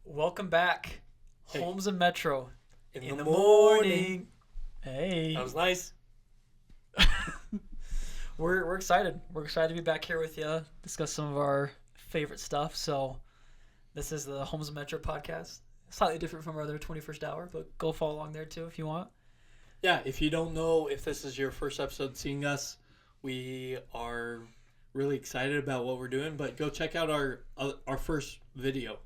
Welcome back, Hey. Holmes Metro. In the morning. Hey, That was nice. we're excited. We're excited to be back here with you, discuss some of our favorite stuff. So, this is the Holmes Metro podcast. Slightly different from our other 21st hour, but go follow along there too if you want. Yeah, if you don't know, if this is your first episode seeing us, we are really excited about what we're doing. But go check out our first video.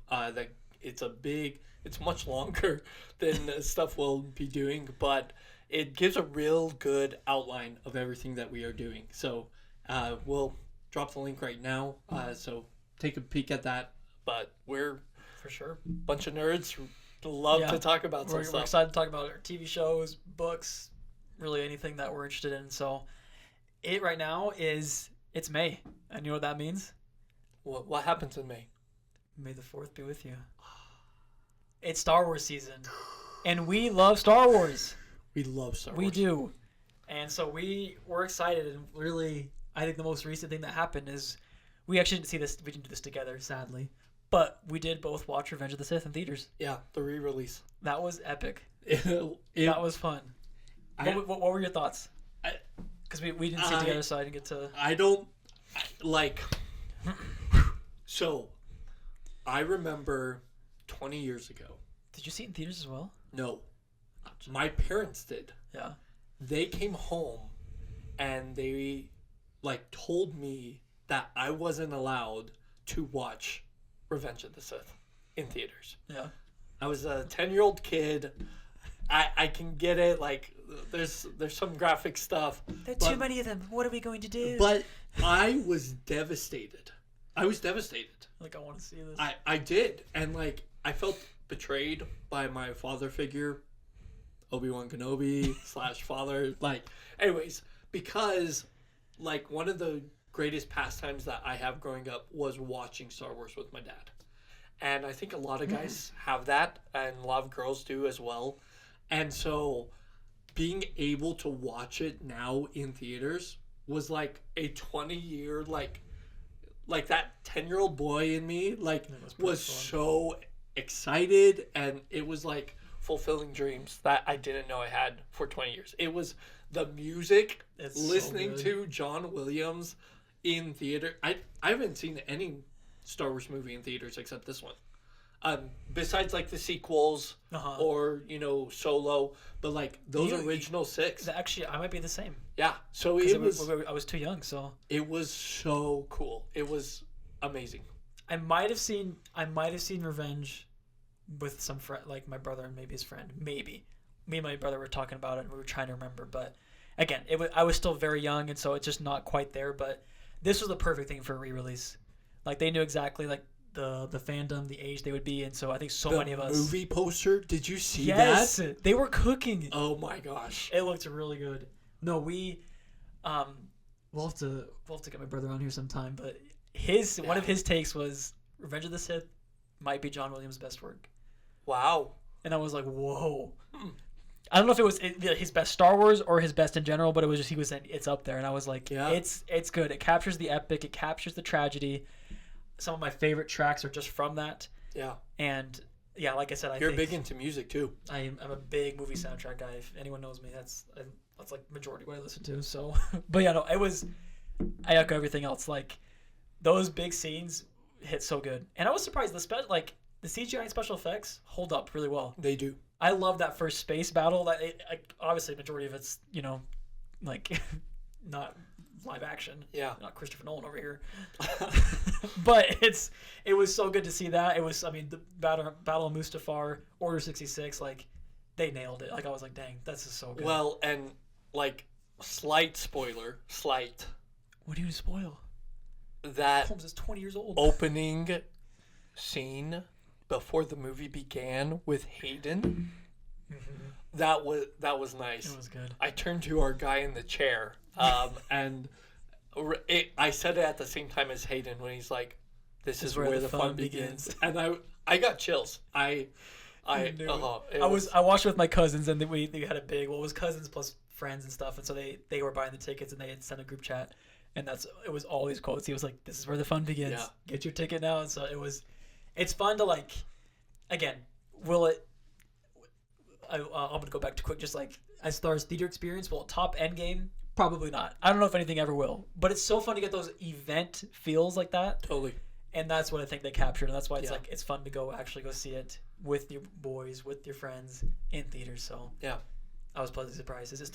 It's much longer than the stuff we'll be doing, but it gives a real good outline of everything that we are doing. So we'll drop the link right now. So take a peek at that. But we're For sure. a bunch of nerds who love to talk about some We're stuff. excited to talk about our TV shows, books, really anything that we're interested in. So, it right now it's May. And you know what that means? What happens in May? May the 4th be with you. It's Star Wars season. And we love Star Wars. We love Star Wars. We do. And so we're excited. And really, I think the most recent thing that happened is we actually didn't see this. We didn't do this together, sadly. But we did both watch Revenge of the Sith in theaters. Yeah, the re-release. That was epic. That was fun. What were your thoughts? Because we didn't see it together, so I didn't get to... So, I remember 20 years ago. Did you see it in theaters as well? No. My parents did. Yeah. They came home and they, told me that I wasn't allowed to watch Revenge of the Sith in theaters. Yeah. I was a 10-year-old kid. I can get it. There's some graphic stuff. There are too many of them. What are we going to do? But I was devastated. I was devastated. I want to see this. I did. And, I felt betrayed by my father figure, Obi-Wan Kenobi / father. Anyways, because, one of the greatest pastimes that I have growing up was watching Star Wars with my dad. And I think a lot of guys have that, and a lot of girls do as well. And so being able to watch it now in theaters was like a 20-year, that 10-year-old boy in me, was so excited, and it was fulfilling dreams that I didn't know I had for 20 years. It was the music, listening to John Williams in theater. I haven't seen any Star Wars movie in theaters except this one. Besides the sequels or Solo, but those original 6. Actually, I might be the same. Yeah, so I was too young, so it was so cool. It was amazing. I might have seen Revenge with some friend, my brother and maybe his friend. Maybe me and my brother were talking about it and we were trying to remember, but again, I was still very young, and so it's just not quite there. But this was the perfect thing for a re-release. They knew exactly the fandom, the age they would be in. So I think many of us. The movie poster, did you see that? Yes, they were cooking. Oh my gosh, it looked really good. No, we'll have to get my brother on here sometime. But one of his takes was Revenge of the Sith might be John Williams' best work. Wow. And I was like, whoa. I don't know if it was his best Star Wars or his best in general, but it was just he was saying it's up there, and I was like, yeah, it's good. It captures the epic. It captures the tragedy. Some of my favorite tracks are just from that. Yeah. And yeah, like I said, you're big into music too. I'm a big movie soundtrack guy. If anyone knows me, that's majority what I listen to. So, but yeah, no, it was. I echo everything else. Those big scenes hit so good, and I was surprised the CGI and special effects hold up really well. They do. I love that first space battle. Obviously, majority of it's not live action. Yeah. Not Christopher Nolan over here. But it was so good to see that. It was, the Battle of Mustafar, Order 66, they nailed it. I was like, dang, this is so good. Well, and slight spoiler, What do you spoil? That Holmes is 20 years old. Opening scene before the movie began with Hayden. Mm-hmm. That was nice. It was good. I turned to our guy in the chair, and I said it at the same time as Hayden when he's like, "This is where the fun begins." And I got chills. I watched it with my cousins, and we had a big. Well, it was cousins plus friends and stuff, and so they were buying the tickets, and they had sent a group chat, and it was all these quotes. He was like, "This is where the fun begins. Yeah. Get your ticket now." And so it's fun to again, will it? I'm gonna go back to quick, just like as far as theater experience. Will it top Endgame? Probably not. I don't know if anything ever will. But it's so fun to get those event feels like that. Totally. And that's what I think they captured, and that's why it's like it's fun to go see it with your boys, with your friends in theaters. So yeah, I was pleasantly surprised. Is it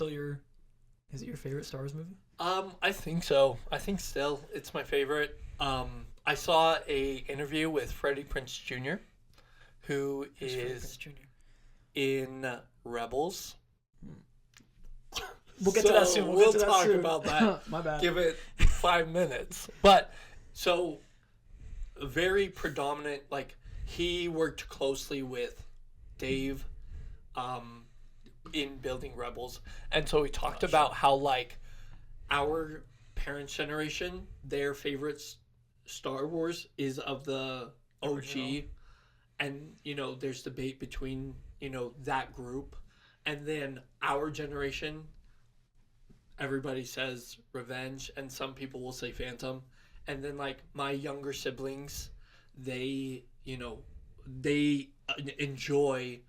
your favorite Star Wars movie? I think so. I think still it's my favorite. I saw a interview with Freddie Prinze Jr., who is in Rebels. We'll get to that soon. We'll talk about that. My bad. Give it 5 minutes. But so very predominant. Like he worked closely with Dave, in building Rebels, and so we talked about how like our parents' generation, their favorite Star Wars is of the OG, original. And there's debate between that group, and then our generation. Everybody says Revenge, and some people will say Phantom, and then like my younger siblings, they enjoy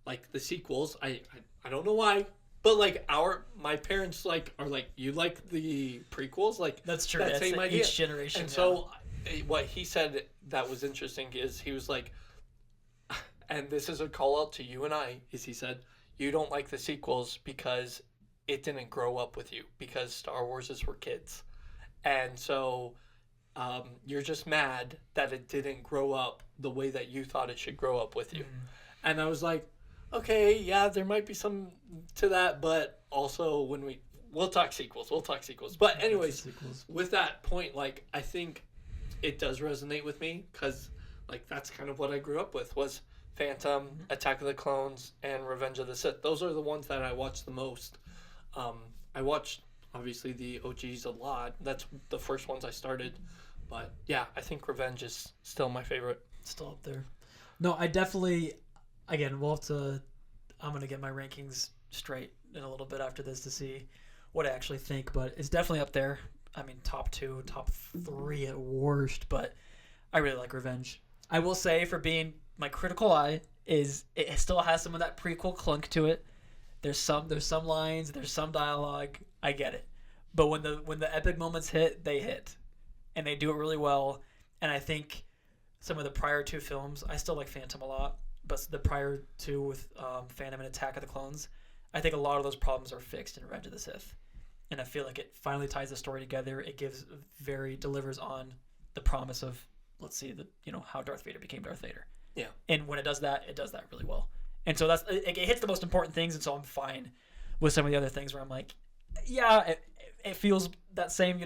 like the sequels. I don't know why, but like my parents are like, you like the prequels, like that's true. That same idea. Each generation. And so what he said that was interesting is he was like, and this is a call out to you and I, is he said, you don't like the sequels because it didn't grow up with you, because Star Wars is for kids. And so you're just mad that it didn't grow up the way that you thought it should grow up with you. Mm-hmm. And I was like, okay, yeah, there might be some to that, but also we'll talk sequels. But anyways, with that point, like, I think it does resonate with me, because like that's kind of what I grew up with was Phantom, Attack of the Clones, and Revenge of the Sith. Those are the ones that I watched the most. I watched, obviously, the OGs a lot. That's the first ones I started. But, yeah, I think Revenge is still my favorite. Still up there. No, I definitely... Again, we'll have to... I'm going to get my rankings straight in a little bit after this to see what I actually think. But it's definitely up there. I mean, top 2, top 3 at worst. But I really like Revenge. I will say, for being my critical eye, is it still has some of that prequel clunk to it. There's some lines, there's some dialogue. I get it, but when the epic moments hit, they hit, and they do it really well. And I think some of the prior 2 films, I still like Phantom a lot, but the prior 2 with Phantom and Attack of the Clones, I think a lot of those problems are fixed in Revenge of the Sith, and I feel like it finally ties the story together. It delivers on the promise of, let's see, how Darth Vader became Darth Vader. Yeah, and when it does that really well. And so it hits the most important things, and so I'm fine with some of the other things where I'm like, yeah, it feels that same,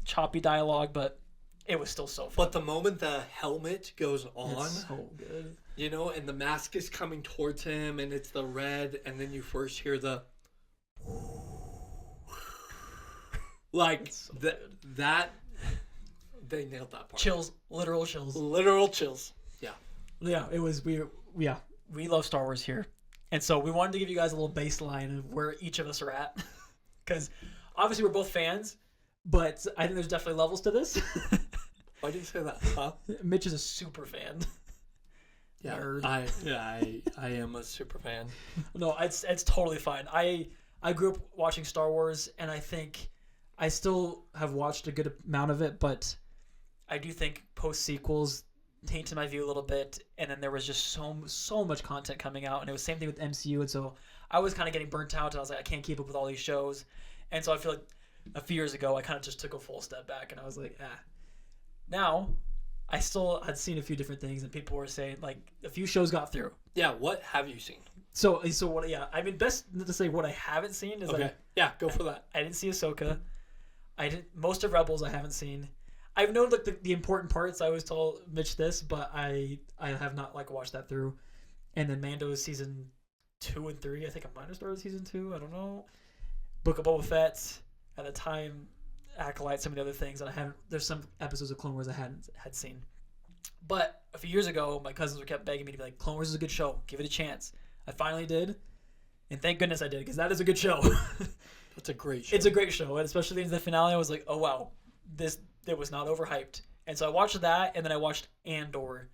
choppy dialogue, but it was still so fun. But the moment the helmet goes on, it's so good. And the mask is coming towards him, and it's the red, and then you first hear the like so that they nailed that part. Chills, literal chills. Yeah, it was we love Star Wars here. And so we wanted to give you guys a little baseline of where each of us are at. Because obviously we're both fans, but I think there's definitely levels to this. Why do you say that? Huh? Mitch is a super fan. Yeah, I am a super fan. No, it's totally fine. I grew up watching Star Wars, and I think I still have watched a good amount of it, but I do think post-sequels tainted my view a little bit, and then there was just so much content coming out, and it was the same thing with MCU, and so I was kind of getting burnt out, and I was like, I can't keep up with all these shows. And so I feel like a few years ago I kind of just took a full step back, and I was like, Now I still had seen a few different things, and people were saying like a few shows got through. Yeah, what have you seen? So what? Yeah, I mean, best to say what I haven't seen is okay. Yeah, go for that. I didn't see Ahsoka. Most of Rebels I haven't seen. I've known like the important parts. I always told Mitch this, but I have not watched that through. And then Mando season 2 and 3. I think I might have started season 2. I don't know. Book of Boba Fett at the time. Acolyte, some of the other things that I haven't. There's some episodes of Clone Wars I had seen. But a few years ago, my cousins were kept begging me to be like, Clone Wars is a good show. Give it a chance. I finally did, and thank goodness I did, because that is a good show. That's a great show. It's a great show, and especially in the finale, I was like, oh wow, it was not overhyped. And so I watched that, and then I watched Andor,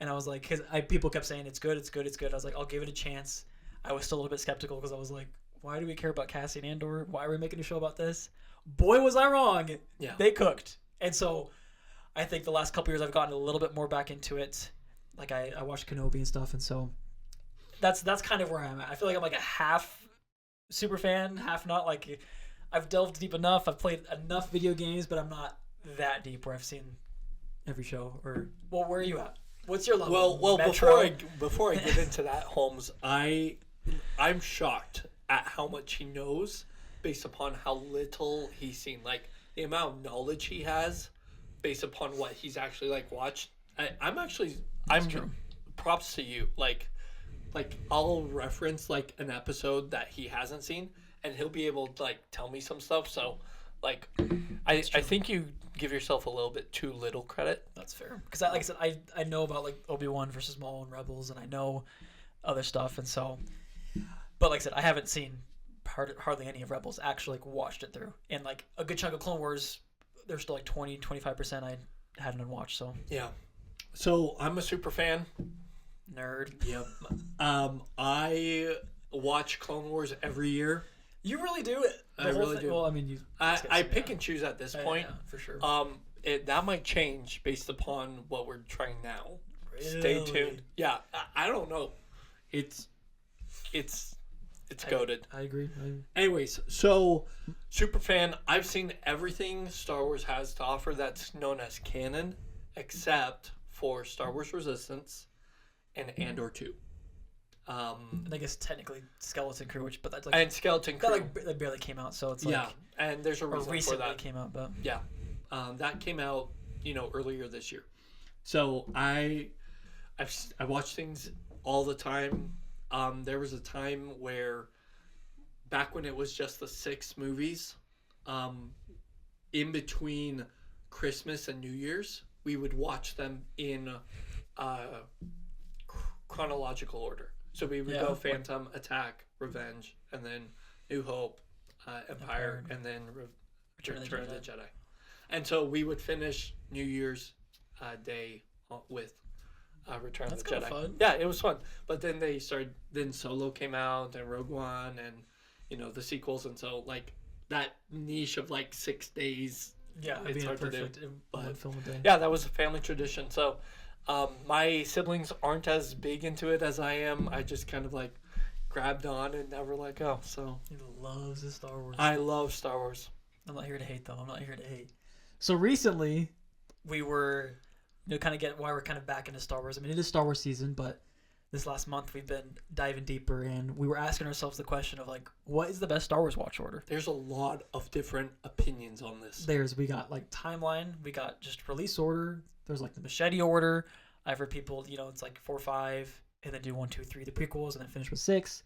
And I was like, because people kept saying it's good, it's good, it's good. I was like, I'll give it a chance. I was still a little bit skeptical because I was like, why do we care about Cassian Andor? Why are we making a show about this? Boy, was I wrong. Yeah. They cooked. And so I think the last couple years I've gotten a little bit more back into it. Like I watched Kenobi and stuff, and so that's kind of where I'm at. I feel like I'm like a half super fan, half not. Like I've delved deep enough. I've played enough video games, but I'm not that deep where I've seen every show. Or well, where are you at? What's your level? Well, Metro? before I get into that, Holmes, I'm shocked at how much he knows based upon how little he's seen. Like the amount of knowledge he has based upon what he's actually like watched. I'm true. props to you. Like I'll reference like an episode that he hasn't seen, and he'll be able to like tell me some stuff. So, like, I think you give yourself a little bit too little credit. That's fair. Because like I said, I know about like Obi-Wan versus Maul and Rebels, and I know other stuff, and so. But like I said, I haven't seen hardly any of Rebels. Actually, like watched it through, and like a good chunk of Clone Wars, there's still like 20-25% I hadn't watched. So Yeah. So I'm a super fan. nerd. Yep. I watch Clone Wars every year. You really do it. I really do. Well, I mean, I pick and choose at this point. Yeah, for sure. That might change based upon what we're trying now. Really? Stay tuned. Yeah, I don't know. It's goated. I agree. Anyways, so super fan. I've seen everything Star Wars has to offer that's known as canon, except for Star Wars Resistance and Andor 2. And I guess technically Skeleton Crew, but that's like And Skeleton Crew. that barely came out, so it's like Yeah, and there's a or reason for recently that. came out, but Yeah, that came out, earlier this year. So I watch things all the time. There was a time where, back when it was just the 6 movies, in between Christmas and New Year's, we would watch them in chronological order. So we would go Phantom, Attack, Revenge, and then New Hope, Empire, and then Return of the Jedi. And so we would finish New Year's Day with Return of the Jedi. Fun. Yeah, it was fun. But then then Solo came out, and Rogue One, and the sequels, and so like that niche of like 6 days. Yeah, it's hard to do. One film a day. Yeah, that was a family tradition. So my siblings aren't as big into it as I am. I just kind of like grabbed on and never let go. So He loves his Star Wars. I love Star Wars. I'm not here to hate, though. I'm not here to hate. So recently, we were, kind of get why we're kind of back into Star Wars. I mean, it is Star Wars season, but this last month we've been diving deeper, and we were asking ourselves the question of like, what is the best Star Wars watch order? There's a lot of different opinions on this. We got like timeline, we got just release order. There's like the machete order. I've heard people, it's like 4, 5, and then do 1, 2, 3, the prequels, and then finish with 6.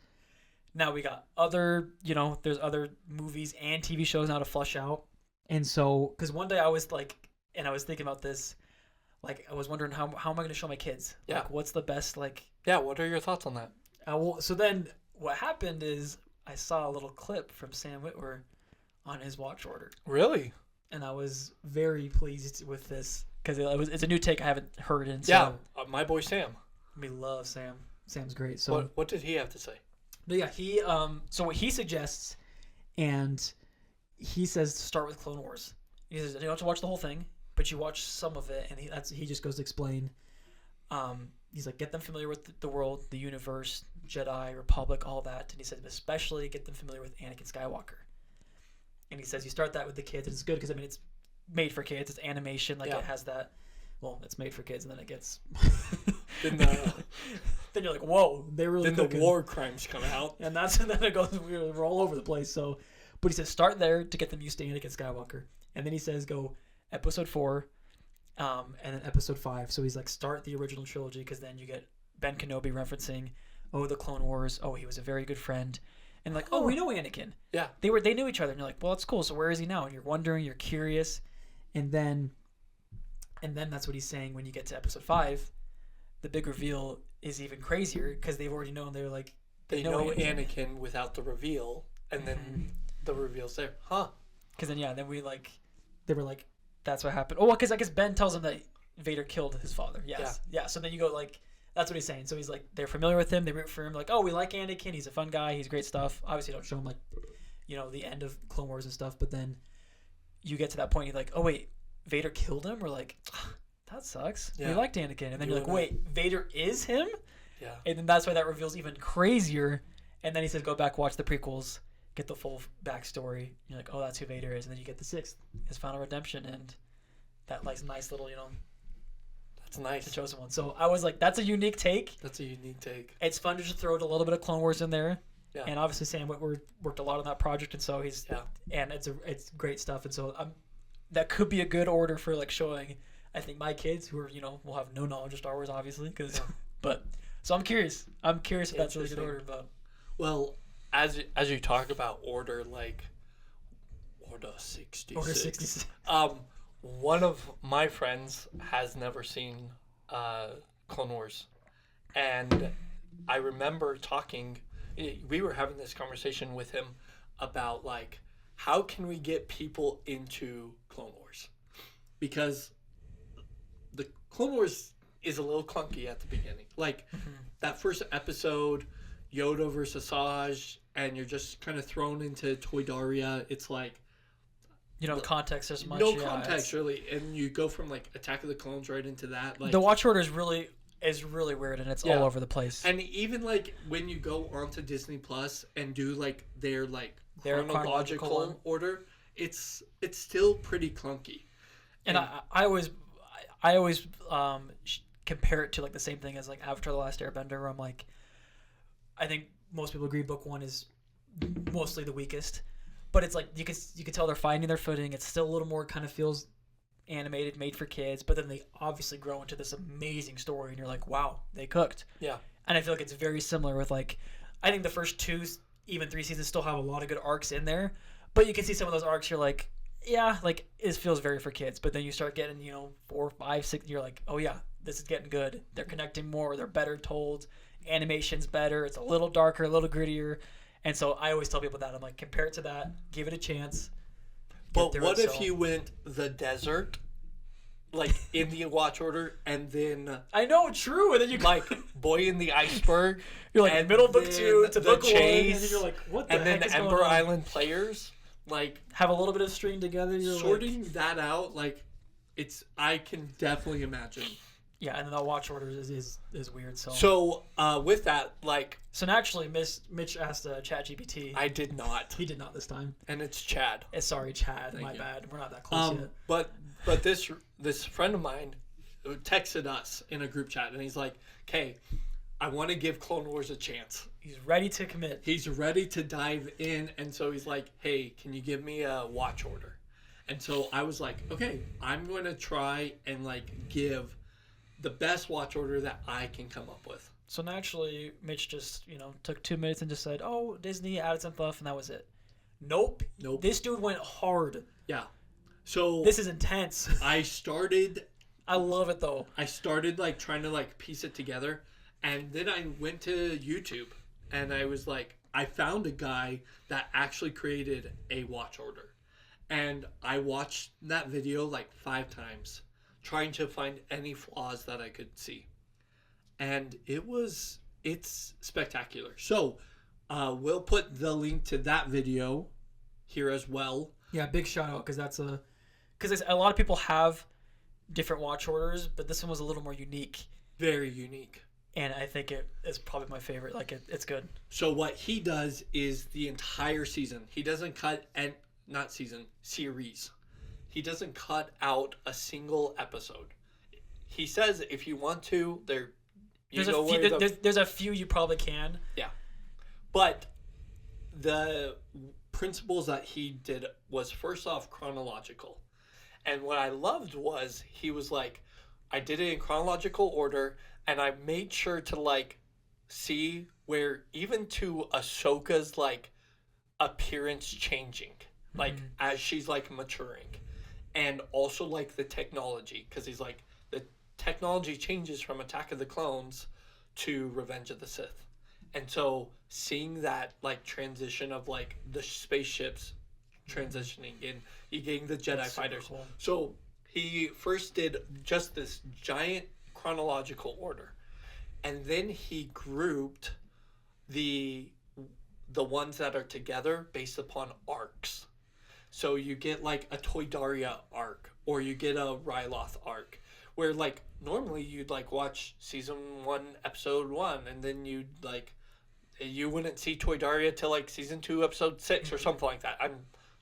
Now we got other, there's other movies and TV shows now to flush out. And so, because one day I was like, and I was thinking about this, like I was wondering how am I going to show my kids? Yeah. Like, what's the best like? Yeah. What are your thoughts on that? So then what happened is I saw a little clip from Sam Witwer on his watch order. Really? And I was very pleased with this because it's a new take I haven't heard in. So Yeah. My boy Sam. We love Sam. Sam's great. So what did he have to say? But yeah, he so what he suggests, and he says to start with Clone Wars. He says you don't have to watch the whole thing, but you watch some of it, and he just goes to explain. He's like, get them familiar with the world, the universe, Jedi, Republic, all that, and he said especially get them familiar with Anakin Skywalker. And he says you start that with the kids, and it's good because it's made for kids. It's animation, like it has that. Well, it's made for kids, and then it gets. Then you're like, whoa, they really. Then the war crimes come out, and then it goes. We're all over the place. So, but he says start there to get them used to Anakin Skywalker, and then he says go episode 4, and then episode 5. So he's like start the original trilogy because then you get Ben Kenobi referencing, the Clone Wars. Oh, he was a very good friend, and like, we know Anakin. Yeah, they knew each other, and you're like, well, that's cool. So where is he now? And you're wondering, you're curious, and then that's what he's saying when you get to episode 5. The big reveal is even crazier because they've already known. They're like they know Anakin without the reveal, and then the reveal's there, huh? Because then they were like, that's what happened. Oh, because I guess Ben tells him that Vader killed his father. Yes. Yeah. So then you go like, that's what he's saying. So he's like, they're familiar with him. They root for him. Like, oh, we like Anakin. He's a fun guy. He's great stuff. Obviously, don't show him like, the end of Clone Wars and stuff. But then you get to that point. You're like, oh wait, Vader killed him. We're like, that sucks. We liked Anakin. And then you're like, wait, Vader is him. Yeah. And then that's why that reveals even crazier. And then he says, go back, watch the prequels, get the full backstory. You're like, oh, that's who Vader is. And then you get the sixth, his final redemption, and that like nice little, That's nice. The chosen one. So I was like, that's a unique take. That's a unique take. It's fun to just throw a little bit of Clone Wars in there. Yeah. And obviously Sam Witwer worked a lot on that project, and so he's and it's great stuff. And so that could be a good order for like showing. I think my kids who are will have no knowledge of Star Wars, obviously, so I'm curious. I'm curious if that's a really good order. But well, as you talk about order, like Order 66. Order 66. One of my friends has never seen Clone Wars, and I remember talking. We were having this conversation with him about like how can we get people into Clone Wars, because the Clone Wars is a little clunky at the beginning. Like that first episode, Yoda versus Asajj, and you're just kind of thrown into Toydaria. It's like context as much. No context really, and you go from like Attack of the Clones right into that. Like the watch order is really weird, and it's all over the place. And even like when you go onto Disney Plus and do like their chronological order, it's still pretty clunky. And I always compare it to like the same thing as like Avatar: The Last Airbender, where I'm like, I think most people agree book one is mostly the weakest. But it's like you can tell they're finding their footing. It's still a little more kind of feels animated, made for kids. But then they obviously grow into this amazing story, and you're like, wow, they cooked. Yeah. And I feel like it's very similar with like, I think the first 2, even 3 seasons still have a lot of good arcs in there. But you can see some of those arcs. You're like, yeah, like it feels very for kids. But then you start getting 4, 5, 6. You're like, oh yeah, this is getting good. They're connecting more. They're better told. Animation's better. It's a little darker, a little grittier. And so I always tell people that. I'm like, compare it to that. Give it a chance. But what if you went the desert, like in the watch order, and then... I know, true. And then you... Like, Boy in the Iceberg. You're like, middle book 2 to book 1. And then you're like, what the heck is going on? And then the Ember Island players, like... Have a little bit of string together. You're sorting that out, like, I can definitely imagine. Yeah, and then the watch order is weird. So with that, like... So naturally, Mitch asked ChatGPT. I did not. He did not this time. And it's Chad. Sorry, Chad. My bad. We're not that close yet. But this friend of mine texted us in a group chat, and he's like, okay, I want to give Clone Wars a chance. He's ready to commit. He's ready to dive in, and so he's like, hey, can you give me a watch order? And so I was like, okay, I'm going to try and like give the best watch order that I can come up with. So naturally, Mitch just, took 2 minutes and just said, oh, Disney added some stuff, and that was it. Nope. This dude went hard. Yeah. So this is intense. I love it though. I started like trying to like piece it together, and then I went to YouTube, and I was like, I found a guy that actually created a watch order, and I watched that video like 5 times, trying to find any flaws that I could see. And it's spectacular. So we'll put the link to that video here as well. Yeah, big shout out, because because a lot of people have different watch orders, but this one was a little more unique. Very unique. And I think it is probably my favorite. Like it's good. So what he does is the entire season. He doesn't cut series. He doesn't cut out a single episode. He says if you want to, there's a few you probably can. Yeah. But the principles that he did was first off chronological. And what I loved was he was like, I did it in chronological order, and I made sure to like see where even to Ahsoka's like appearance changing, like as she's like maturing, and also like the technology, because he's like the technology changes from Attack of the Clones to Revenge of the Sith. And so seeing that like transition of like the spaceships transitioning in, you getting the Jedi fighters. Cool. So He first did just this giant chronological order, and then he grouped the ones that are together based upon arcs. So you get like a Toydaria arc, or you get a Ryloth arc, where like normally you'd like watch season 1 episode 1, and then you'd like you wouldn't see Toydaria till like season 2 episode 6 or something like that. I'm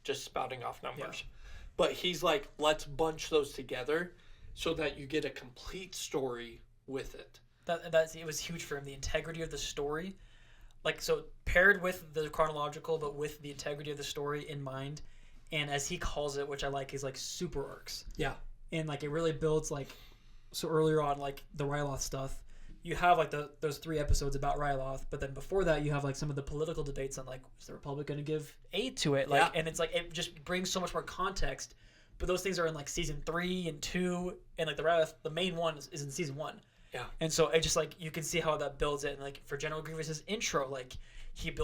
just spouting off numbers. Yeah. But he's like, let's bunch those together so that you get a complete story with it. It was huge for him. The integrity of the story, like, so paired with the chronological, but with the integrity of the story in mind, and as he calls it, which I like, is like super arcs. Yeah. And like it really builds like, so earlier on, like the Ryloth stuff, you have like those 3 episodes about Ryloth, but then before that you have like some of the political debates on like, is the Republic going to give aid to it? Like, Yeah. and it's like it just brings so much more context. But those things are in like season 3 and 2, and like the Ryloth, the main one is in season 1. Yeah. And so it just like you can see how that builds it. And like for General Grievous's intro, like he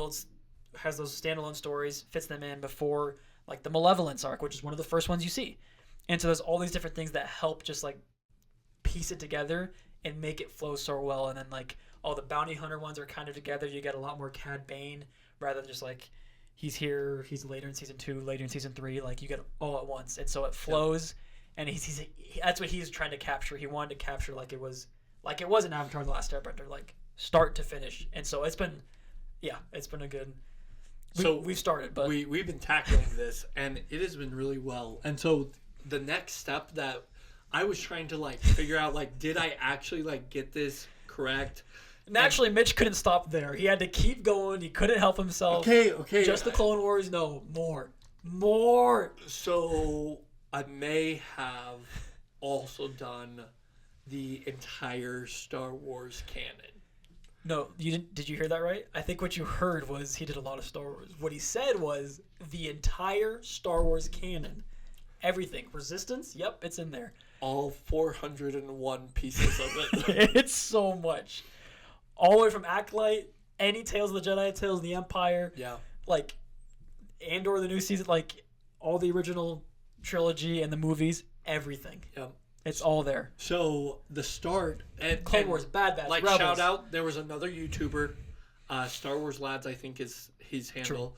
has those standalone stories, fits them in before like the Malevolence arc, which is one of the first ones you see. And so there's all these different things that help just like piece it together and make it flow so well. And then like all the bounty hunter ones are kind of together. You get a lot more Cad Bane rather than just like he's here, he's later in season 2, later in season 3. Like you get it all at once, and so it flows. Yeah. And that's what he's trying to capture. He wanted to capture like it was in Avatar: The Last Airbender, like start to finish. And so it's been a good. We've started, but we've been tackling this, and it has been really well. And so the next step that I was trying to like figure out, like, did I actually like get this correct? Naturally, Mitch couldn't stop there. He had to keep going. He couldn't help himself. Okay. Just the Clone Wars? No, more. So I may have also done the entire Star Wars canon. No, you didn't. Did you hear that right? I think what you heard was he did a lot of Star Wars. What he said was the entire Star Wars canon. Everything. Resistance? Yep, it's in there. All 401 pieces of it. It's so much. All the way from Acolyte, any Tales of the Jedi, Tales of the Empire. Yeah. Like, Andor, the new season, like, all the original trilogy and the movies, everything. Yep. It's all there. So, the start... Clone Wars, Bad Batch, like, Rebels. shout out, there was another YouTuber, Star Wars Lads, I think is his handle,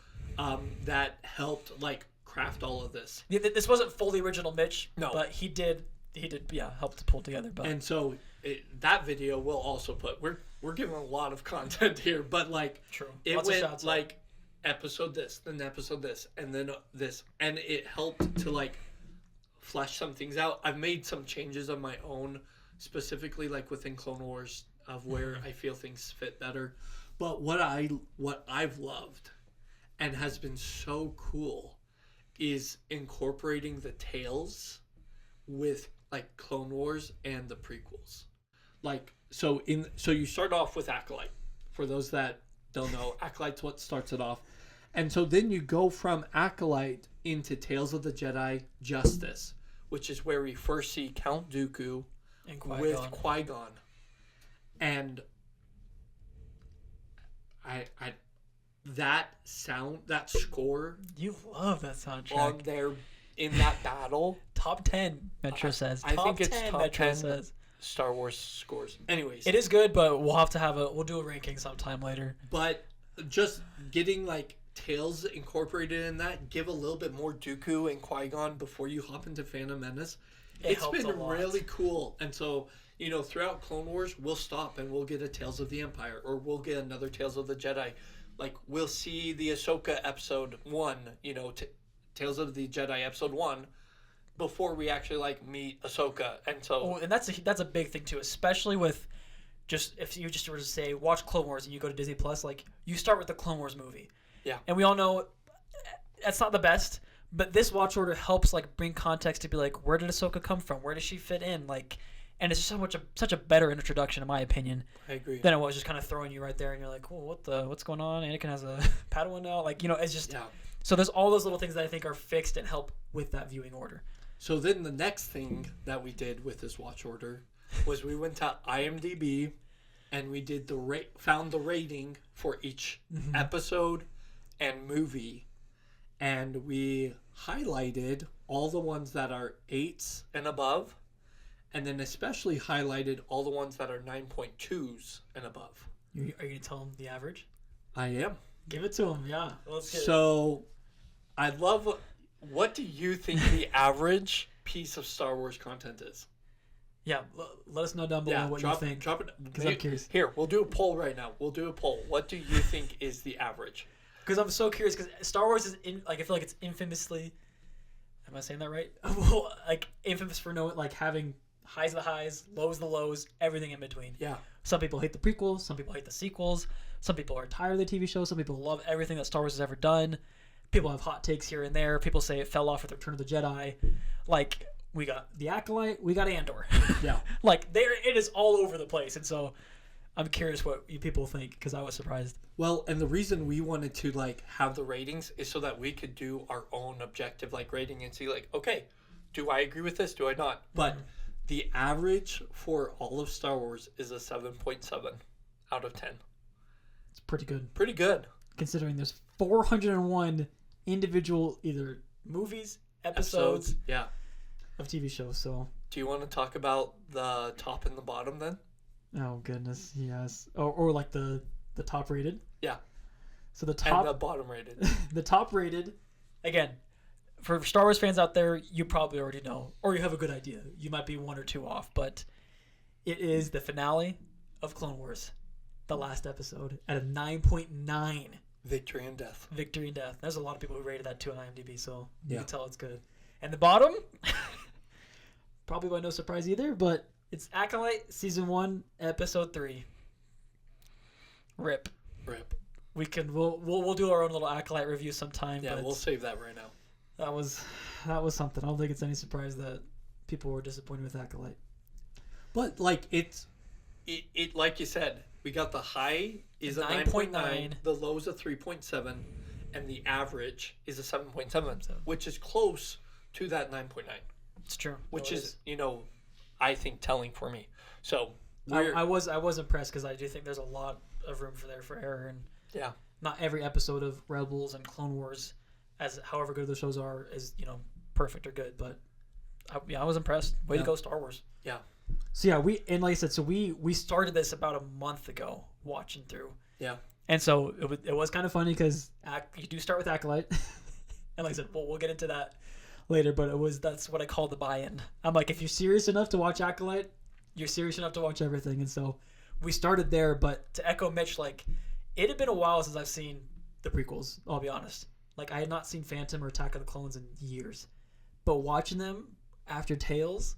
that helped, like, craft all of this. Yeah, this wasn't fully original Mitch. No. But he did help to pull together. But. And so, that video will also put... We're giving a lot of content here, but, like... True. It Lots went, of shots like, episode this, then episode this, and then this. And it helped to, like, flesh some things out. I've made some changes of my own, specifically, like, within Clone Wars, of where I feel things fit better. But what I've loved, and has been so cool, is incorporating the tales with, like, Clone Wars and the prequels. Like, so you start off with Acolyte. For those that don't know, Acolyte's what starts it off. And so then you go from Acolyte into Tales of the Jedi Justice, which is where we first see Count Dooku with Qui-Gon. And that score You love that soundtrack. on there in that battle. Top 10, Metro says. I think it's top Metro 10 says. Star Wars scores. Anyways. It is good, but we'll do a ranking sometime later. But just getting, like, Tales incorporated in that, give a little bit more Dooku and Qui-Gon before you hop into Phantom Menace. It's been really cool. And so, you know, throughout Clone Wars, we'll stop and we'll get a Tales of the Empire, or we'll get another Tales of the Jedi. Like, we'll see the Ahsoka episode 1, you know, Tales of the Jedi episode 1, before we actually, like, meet Ahsoka. And so... and that's a big thing, too, especially with just, if you just were to say, watch Clone Wars and you go to Disney Plus, like, you start with the Clone Wars movie. Yeah. And we all know that's not the best, but this watch order helps, like, bring context to be like, where did Ahsoka come from? Where does she fit in? Like, and it's such a better introduction, in my opinion. I agree. Than it was just kind of throwing you right there, and you're like, well, what's going on? Anakin has a Padawan now. Like, you know, it's just... Yeah. So there's all those little things that I think are fixed and help with that viewing order. So then the next thing that we did with this watch order was we went to IMDb and we did found the rating for each episode and movie, and we highlighted all the ones that are 8s and above, and then especially highlighted all the ones that are 9.2s and above. Are you going to tell them the average? I am. Give it to them, yeah. So, I love... What do you think the average piece of Star Wars content is? Yeah, let us know down below what you think. Drop it. Because I'm curious. Here, we'll do a poll right now. We'll do a poll. What do you think is the average? Because I'm so curious. Because Star Wars is I feel like it's infamously. Am I saying that right? Well, like infamous for having highs the highs, lows the lows, everything in between. Yeah. Some people hate the prequels. Some people hate the sequels. Some people are tired of the TV show. Some people love everything that Star Wars has ever done. People have hot takes here and there. People say it fell off with Return of the Jedi. Like, we got The Acolyte, we got Andor. Yeah. It is all over the place. And so I'm curious what you people think, because I was surprised. Well, and the reason we wanted to, have the ratings is so that we could do our own objective, rating and see, okay, do I agree with this? Do I not? But the average for all of Star Wars is a 7.7 out of 10. It's pretty good. Pretty good. Considering there's 401 individual either movies, episodes of TV shows. So do you want to talk about the top and the bottom then? Oh goodness, yes. Or the top rated. Yeah. So the top and the bottom rated. The top rated, again, for Star Wars fans out there, you probably already know, or you have a good idea. You might be 1 or 2 off, but it is the finale of Clone Wars, the last episode, at a 9.9. Victory and Death. Victory and Death. There's a lot of people who rated that too on IMDb, so you Yeah. can tell it's good. And the bottom, probably by no surprise either, but it's Acolyte Season 1, Episode 3. Rip. We'll do our own little Acolyte review sometime. Yeah, but we'll save that right now. That was something. I don't think it's any surprise that people were disappointed with Acolyte. But it like you said, we got the high is a 9.9, the low is a 3.7, and the average is a 7.7, which is close to that 9.9. It's true. Which is, I think telling for me. So I was impressed, because I do think there's a lot of room for error, and yeah, not every episode of Rebels and Clone Wars, as however good the shows are, is perfect or good. But I was impressed. Way to go, Star Wars. Yeah. So yeah, like I said, so we started this about a month ago, watching through. Yeah. And so it was kind of funny, because you do start with Acolyte, and like I said, we'll get into that later. But that's what I call the buy-in. I'm like, if you're serious enough to watch Acolyte, you're serious enough to watch everything. And so we started there. But to echo Mitch, it had been a while since I've seen the prequels. I'll be honest. I had not seen Phantom or Attack of the Clones in years. But watching them after Tales,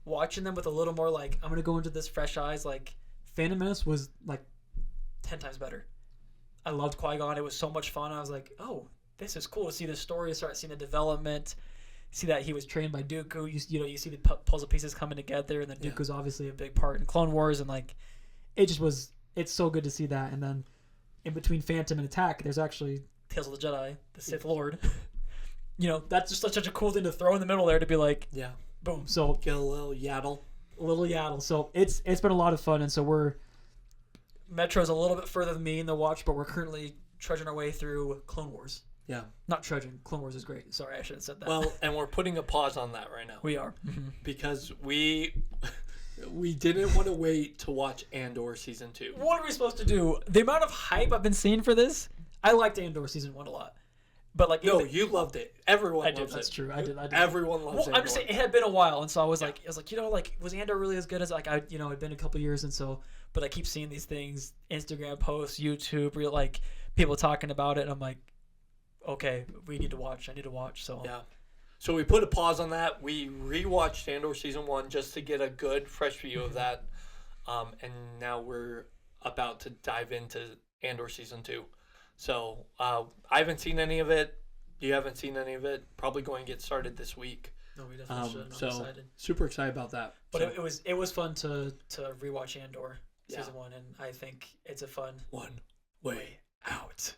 watching them with a little more I'm gonna go into this fresh eyes. Phantom Menace was 10 times better. I loved Qui-Gon. It was so much fun. I was like, oh, this is cool to see the story, start seeing the development, see that he was trained by Dooku. You see the puzzle pieces coming together, and then Dooku's obviously a big part in Clone Wars, and it's so good to see that. And then in between Phantom and Attack, there's actually Tales of the Jedi, the Sith Lord. That's just such a cool thing to throw in the middle there, to be boom. So get a little yaddle. So it's been a lot of fun, and so Metro's a little bit further than me in the watch, but we're currently trudging our way through Clone Wars. Yeah. Not trudging. Clone Wars is great. Sorry, I should have said that. Well, and we're putting a pause on that right now. We are. Because we didn't want to wait to watch Andor Season 2. What are we supposed to do? The amount of hype I've been seeing for this, I liked Andor Season 1 a lot. But no, you loved it. Everyone loves it. That's true. I did. Everyone loves it. Well, I'm just saying, it had been a while, and so I was was Andor really as good as it'd been a couple years, and so, but I keep seeing these things, Instagram posts, YouTube, people talking about it, and I'm like, okay, we need to watch. I need to watch. So yeah. So we put a pause on that. We rewatched Andor Season 1 just to get a good, fresh view of that, and now we're about to dive into Andor Season 2. So I haven't seen any of it. You haven't seen any of it. Probably going to get started this week. No, we definitely should. I'm excited. Super excited about that. But it was fun to rewatch Andor Season 1, and I think it's a fun one way out.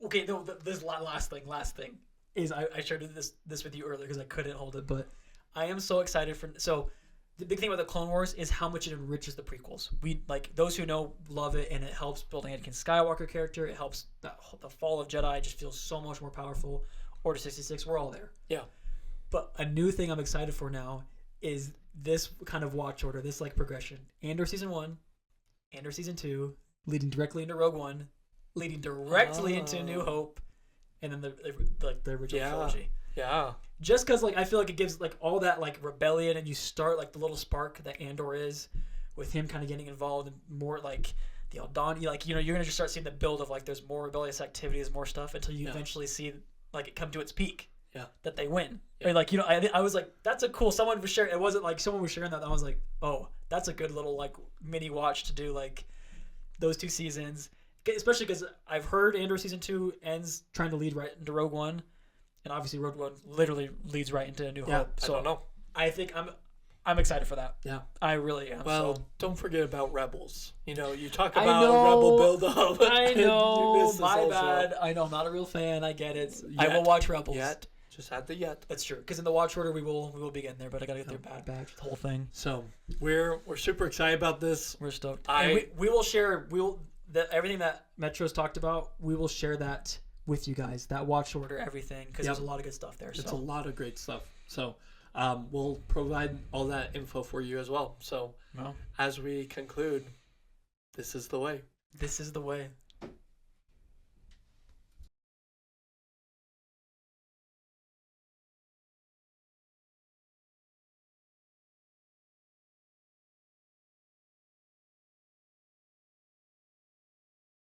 Okay, no, this last thing is I shared this with you earlier because I couldn't hold it, but I am so excited for. So the big thing about the Clone Wars is how much it enriches the prequels. We those who know love it, and it helps building Anakin Skywalker character. It helps the Fall of Jedi just feels so much more powerful. Order 66, we're all there. Yeah. But a new thing I'm excited for now is this kind of watch order, this like progression. Andor season 1, Andor season 2, leading directly into Rogue One, leading directly into New Hope, and then the original trilogy. Yeah. Just because like I feel like it gives like all that like rebellion, and you start like the little spark that Andor is, with him kind of getting involved and more like the Aldani, like you're gonna just start seeing the build of like there's more rebellious activities, more stuff until you eventually see like it come to its peak. Yeah. That they win. Yeah. Like I was like, that's a cool. Someone was sharing. It wasn't like someone was sharing that. I was like, oh, that's a good little like mini watch to do like those 2 seasons, especially because I've heard Andor season 2 ends trying to lead right into Rogue One, and obviously Rogue One literally leads right into A New Hope. So I don't know. I think I'm excited for that. Yeah, I really am. Well, don't forget about Rebels. You talk about Rebel build-up. I know. My bad. I know. I'm not a real fan. I get it. I will watch Rebels. Just add the yet. That's true. Because in the watch order, we will be getting there, but I gotta get through Bad Batch, the whole thing. So we're super excited about this. We're stoked. And we will share. Everything that Metro's talked about. We will share that with you guys. That watch order, everything, because there's a lot of good stuff there. It's a lot of great stuff. So we'll provide all that info for you as well. So as we conclude, this is the way. This is the way.